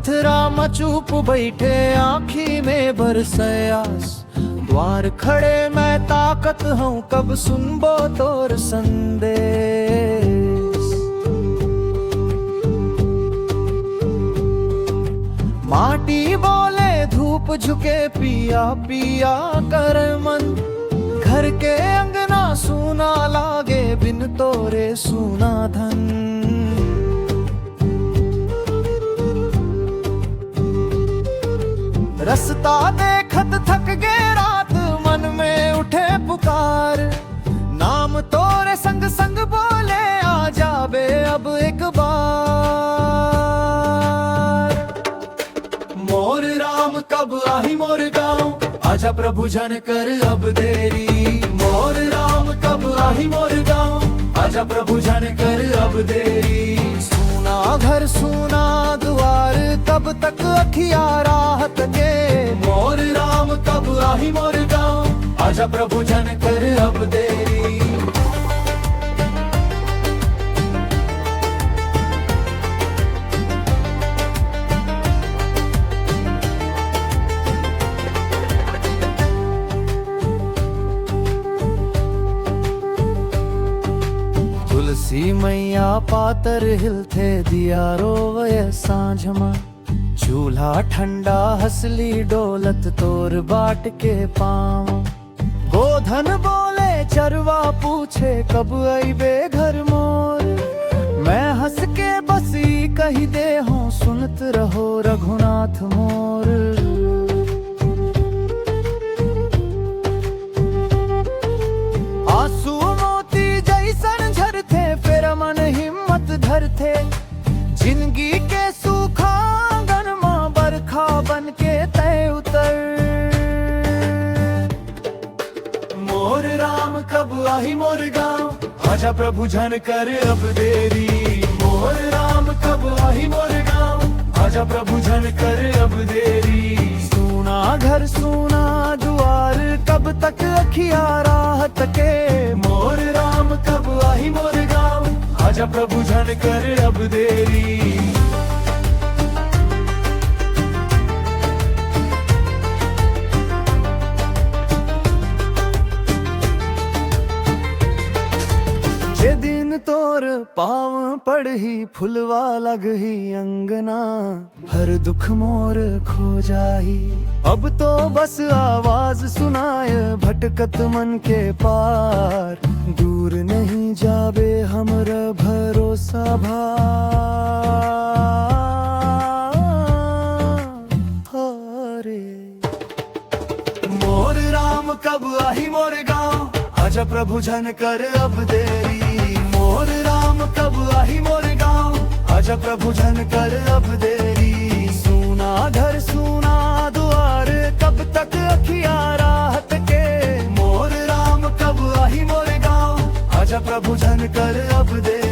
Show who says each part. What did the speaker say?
Speaker 1: मथुरा में चुप बैठे आँखी में बरसयास। द्वार खड़े मैं ताकत हूँ कब सुनबो तोर संदेश। माटी बोले धूप झुके पिया पिया कर मन। घर के अंगना सूना लागे बिन तोरे सूना धन। रास्ता देखत थक गए रात मन में उठे पुकार। नाम तोरे संग संग बोले आ जाबे अब एक बार। मोर राम कब आही मोर गाँव आजा प्रभु जन कर अब देरी। मोर राम कब आही मोर गाँव आजा प्रभु जन कर अब देरी। सूना घर सूना द्वार कब तक अखिया राहत के। मोर राम कब आही मोर गाँव आजा प्रभु जन कर अब देरी। तुलसी मैया पातर हिलथे दिया रोवय सांझ में। चूल्हा ठंडा हसली डोलत तोर बाट के पाँव। गोधन बोले चरवा पूछे कब अइबे घर मोर। मैं हंस के बसी कही दे हूँ सुनत रहो रघुनाथ मोर। आंसू मोती जैसन झरथे फिर मन हिम्मत धरथे। जिंदगी के सूखा आंगन मां बरखा बन के तय उतर। मोर राम कब आही मोर गाँव आजा प्रभु जन कर अब देरी। मोर राम कब आही मोर गाँव आजा प्रभु जन कर अब देरी। सूना घर सूना द्वार कब तक अखिया राहत के। मोर राम कब आही मोर गाँव आजा प्रभु जन कर अब देरी। जे दिन तोर पाँव पड़ही फुलवा लगही अंगना। हर दुख मोर खो जाही अब तो बस आवाज सुनाय भटकत मन के पार। दूर नहीं जाबे हमर भरोसा भारे। मोर राम कब आही मोर गाँव आजा प्रभु जन कर अब देरी। मोर राम कब आही मोर गाँव आजा प्रभु जन कर अब देरी। सूना घर सूना द्वार कब तक अखिया राहत के। मोर राम कब आही मोर गाँव आजा प्रभु जन कर अब देरी।